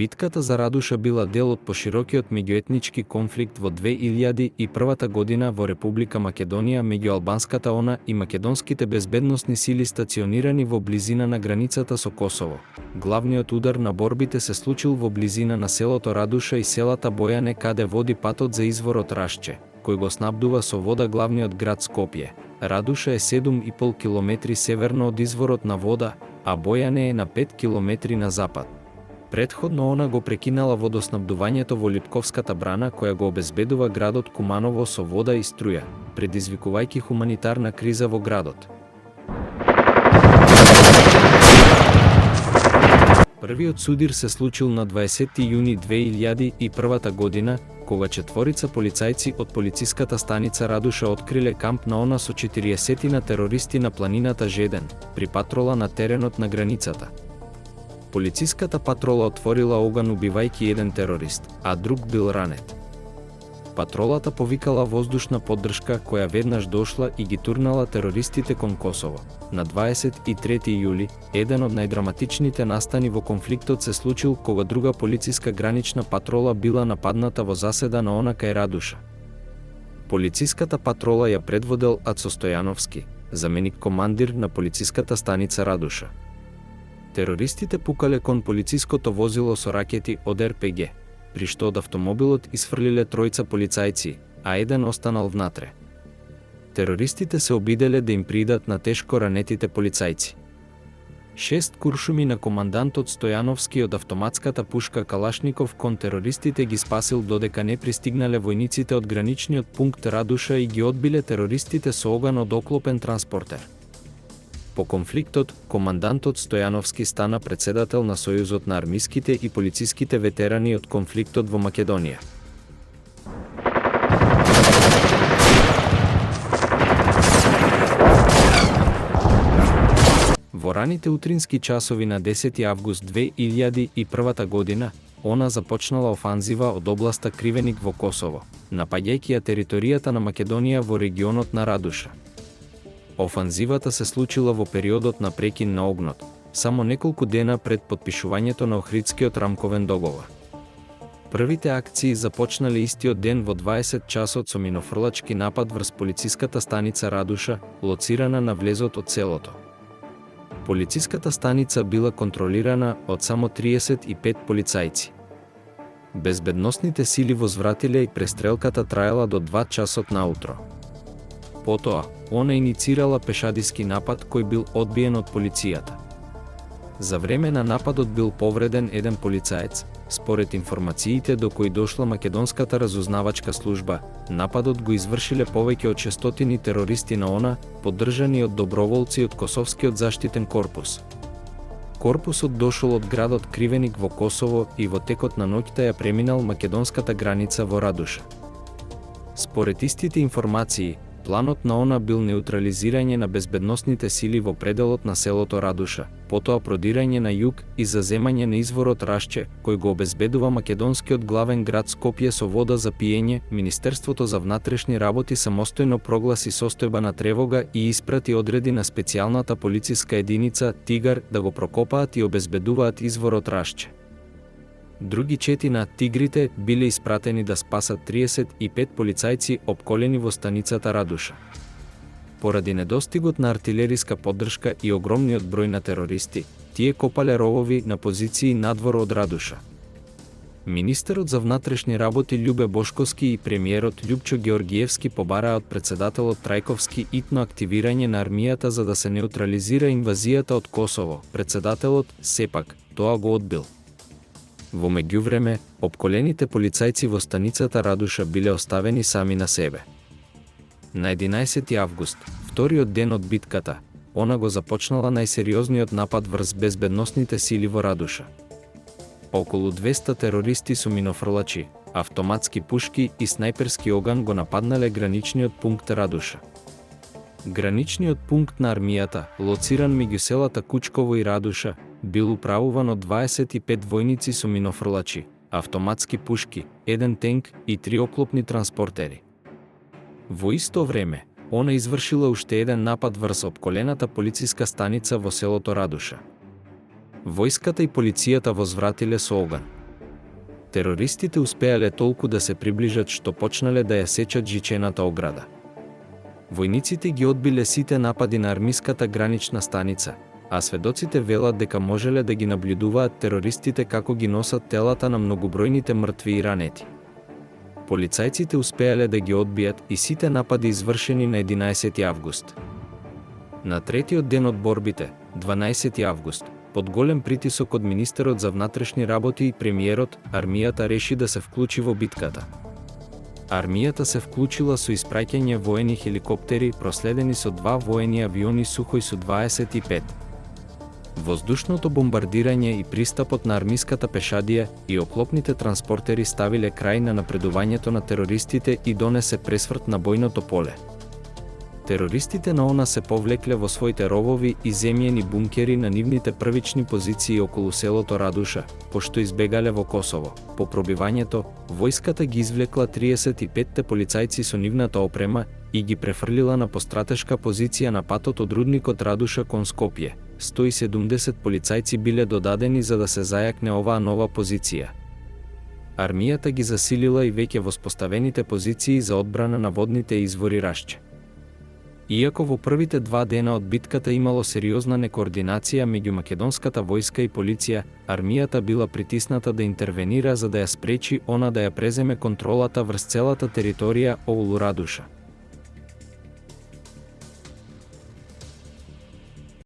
Битката за Радуша била дел од поширокиот меѓуетнички конфликт во 2001 година во Република Македонија меѓу албанската ОНА и македонските безбедносни сили стационирани во близина на границата со Косово. Главниот удар на борбите се случил во близина на селото Радуша и селата Бојане, каде води патот за изворот Рашче, кој го снабдува со вода главниот град Скопје. Радуша е 7,5 км северно од изворот на вода, а Бојане е на 5 км на запад. Предходно ОНА го прекинала водоснабдувањето во Липковската брана, која го обезбедува градот Куманово со вода и струја, предизвикувајќи хуманитарна криза во градот. Првиот судир се случил на 20 јуни 2001 година, кога четворица полицајци од полициската станица Радуша откриле камп на ОНА со 40 терористи на планината Жеден, при патрола на теренот на границата. Полициската патрола отворила оган убивајќи еден терорист, а друг бил ранет. Патролата повикала воздушна поддршка која веднаш дошла и ги турнала терористите кон Косово. На 23 јули, еден од најдраматичните настани во конфликтот се случил кога друга полициска гранична патрола била нападната во заседа на ОНА кај Радуша. Полициската патрола ја предводел Ацо Стојановски, заменик командир на полициската станица Радуша. Терористите пукале кон полициското возило со ракети од РПГ, при што од автомобилот исфрлиле тројца полицајци, а еден останал внатре. Терористите се обиделе да им придат на тешко ранетите полицајци. 6 куршуми на командантот Стојановски од автоматската пушка Калашников кон терористите ги спасил додека не пристигнале војниците од граничниот пункт Радуша и ги одбиле терористите со оган од оклопен транспортер. По конфликтот, командантот Стојановски стана председател на Сојузот на армиските и полициските ветерани од конфликтот во Македонија. Во раните утрински часови на 10 август 2001 година, ОНА започнала офанзива од областа Кривеник во Косово, напаѓајќи ја територијата на Македонија во регионот на Радуша. Офанзивата се случила во периодот на прекин на огнот, само неколку дена пред потпишувањето на Охридскиот рамковен договор. Првите акции започнале истиот ден во 20 часот со минофрлачки напад врз полициската станица Радуша, лоцирана на влезот од селото. Полициската станица била контролирана од само 35 полицајци. Безбедносните сили возвратиле и престрелката траела до 2 часот наутро. Потоа, ОНА иницирала пешадиски напад кој бил одбиен од полицијата. За време на нападот бил повреден еден полицаец. Според информациите до кои дошла македонската разузнавачка служба, нападот го извршиле повеќе од 600 терористи на ОНА, поддржани од доброволци од Косовскиот заштитен корпус. Корпусот дошол од градот Кривеник во Косово и во текот на ноќта ја преминал македонската граница во Радуша. Според истите информации, планот на ОНА бил неутрализирање на безбедносните сили во пределот на селото Радуша, потоа продирање на југ и заземање на изворот Рашче, кој го обезбедува македонскиот главен град Скопје со вода за пиење. Министерството за внатрешни работи самостојно прогласи состојба на тревога и испрати одреди на специјалната полициска единица Тигар да го прокопаат и обезбедуваат изворот Рашче. Други 4 на Тигрите биле испратени да спасат 35 полицајци опколени во станицата Радуша. Поради недостигот на артилериска поддршка и огромниот број на терористи, тие копале ровови на позиции надвор од Радуша. Министерот за внатрешни работи Љубе Бошковски и премиерот Љупчо Георгиевски побараа од председателот Трајковски итно активирање на армијата за да се неутрализира инвазијата од Косово. Председателот, сепак, тоа го одбил. Во меѓувреме, опколените полицајци во станицата Радуша биле оставени сами на себе. На 11 август, вториот ден од битката, ОНА го започнала најсериозниот напад врз безбедносните сили во Радуша. Околу 200 терористи со минофрлачи, автоматски пушки и снајперски оган го нападнале граничниот пункт Радуша. Граничниот пункт на армијата, лоциран меѓу селата Кучково и Радуша, бил управуван од 25 војници со минофрлачи, автоматски пушки, еден тенк и 3 оклопни транспортери. Во исто време, ОНА извршила уште еден напад врз опколената полициска станица во селото Радуша. Војската и полицијата возвратиле со оган. Терористите успеале толку да се приближат што почнале да ја сечат жичената ограда. Војниците ги одбиле сите напади на армиската гранична станица, а сведоците велат дека можеле да ги наблюдуваат терористите како ги носат телата на многобројните мртви и ранети. Полицајците успеале да ги одбијат и сите напади извршени на 11 август. На третиот ден од борбите, 12 август, под голем притисок од министерот за внатрешни работи и премиерот, армијата реши да се вклучи во битката. Армијата се вклучила со испраќање воени хеликоптери проследени со 2 воени авиони Сухој Су-25. Воздушното бомбардирање и пристапот на армиската пешадија и оклопните транспортери ставиле крај на напредувањето на терористите и донесе пресврт на бојното поле. Терористите на ОНА се повлекле во своите ровови и земјени бункери на нивните првични позиции околу селото Радуша, пошто избегале во Косово. По пробивањето, војската ги извлекла 35 полицајци со нивната опрема и ги префрлила на постратешка позиција на патот од рудникот Радуша кон Скопје. 170 полицајци биле додадени за да се зајакне оваа нова позиција. Армијата ги засилила и веќе воспоставените позиции за одбрана на водните извори Рашче. Иако во првите 2 дена од битката имало сериозна некоординација меѓу македонската војска и полиција, армијата била притисната да интервенира за да ја спречи ОНА да ја преземе контролата врз целата територија околу Радуша.